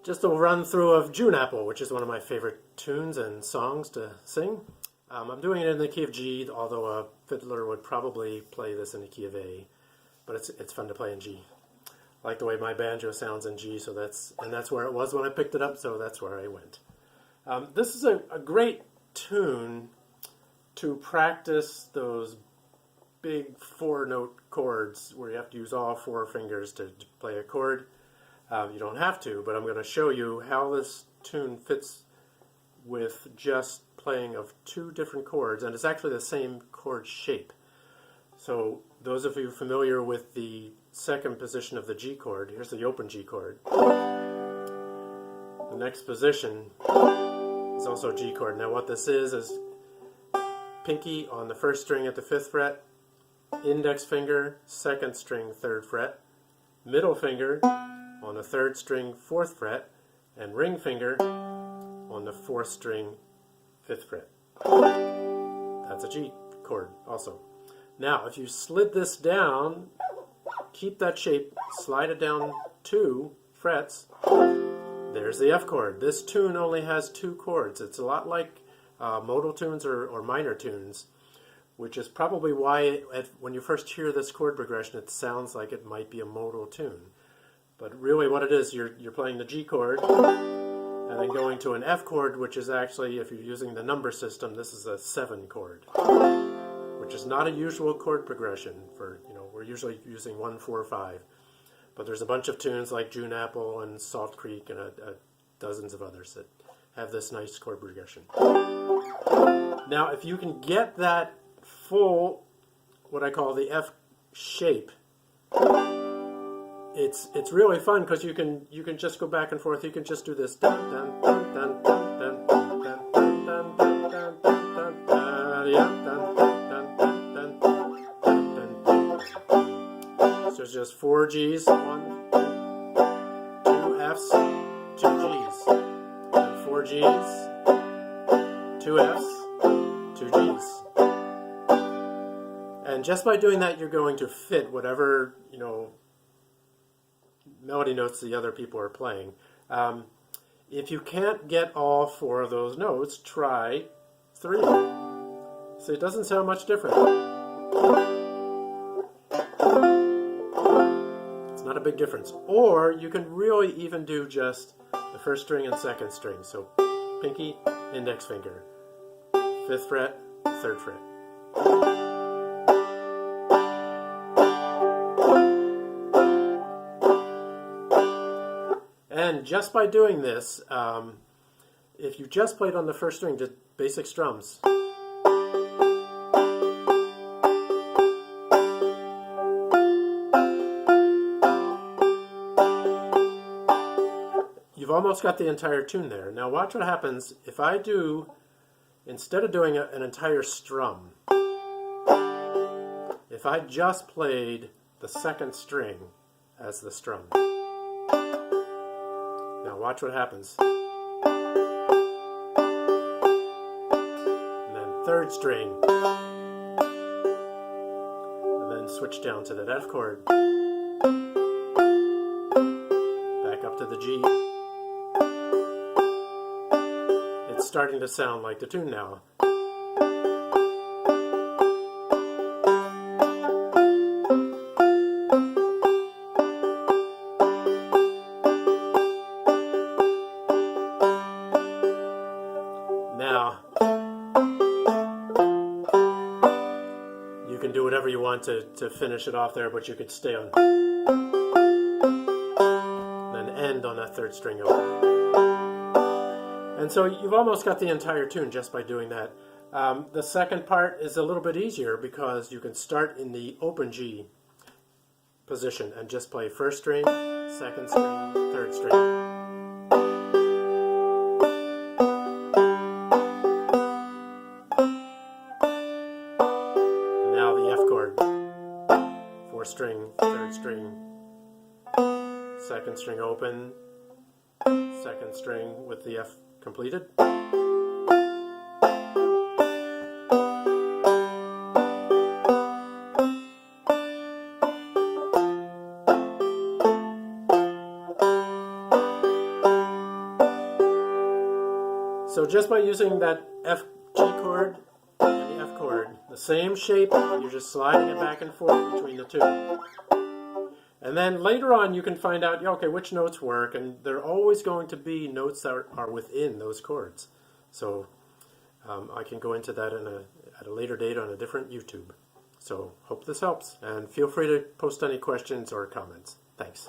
Just a run through of June Apple, which is one of my favorite tunes and songs to sing. I'm doing it in the key of G, although a fiddler would probably play this in the key of A, but it's fun to play in G. I like the way my banjo sounds in G, so that's where it was when I picked it up, so that's where I went. This is a great tune to practice those big 4-note chords where you have to use all 4 fingers to play a chord. You don't have to, but I'm going to show you how this tune fits with just playing of 2 different chords, and it's actually the same chord shape. So those of you familiar with the second position of the G chord, here's the open G chord. The next position is also G chord. Now what this is pinky on the 1st string at the 5th fret, index finger, 2nd string, 3rd fret, middle finger on the 3rd string, 4th fret, and ring finger on the 4th string, 5th fret. That's a G chord also. Now, if you slid this down, keep that shape, slide it down 2 frets, there's the F chord. This tune only has 2 chords. It's a lot like modal tunes or minor tunes, which is probably why when you first hear this chord progression, it sounds like it might be a modal tune. But really what it is, you're playing the G chord and then going to an F chord, which is actually, if you're using the number system, this is a 7 chord, which is not a usual chord progression for, we're usually using 1, 4, 5. But there's a bunch of tunes like June Apple and Salt Creek and dozens of others that have this nice chord progression. Now, if you can get that full, what I call the F shape, it's really fun because you can just go back and forth. You can just do this dun dun dun dun dun dun dun dun dun dun dun dun dun. So it's just 4 G's, 1, 2 F's, 2 G's, and 4 G's, 2 F's, 2 G's. And just by doing that, you're going to fit whatever melody notes the other people are playing. If you can't get all 4 of those notes, try 3. So it doesn't sound much different. It's not a big difference. Or you can really even do just the 1st string and 2nd string. So pinky, index finger, 5th fret, 3rd fret. And just by doing this, if you just played on the 1st string, just basic strums, you've almost got the entire tune there. Now watch what happens if I do, instead of doing an entire strum, if I just played the 2nd string as the strum. Now watch what happens. And then 3rd string. And then switch down to that F chord. Back up to the G. It's starting to sound like the tune now. Now, you can do whatever you want to finish it off there, but you could stay on, then end on that 3rd string open. And so you've almost got the entire tune just by doing that. The second part is a little bit easier because you can start in the open G position and just play first string, second string, third string. And now the F chord. Fourth string, third string, second string open, second string with the F completed. So just by using that F G chord and the F chord, the same shape, you're just sliding it back and forth between the two. And then later on you can find out, okay, which notes work, and there are always going to be notes that are within those chords. So I can go into that at a later date on a different YouTube. So hope this helps, and feel free to post any questions or comments. Thanks.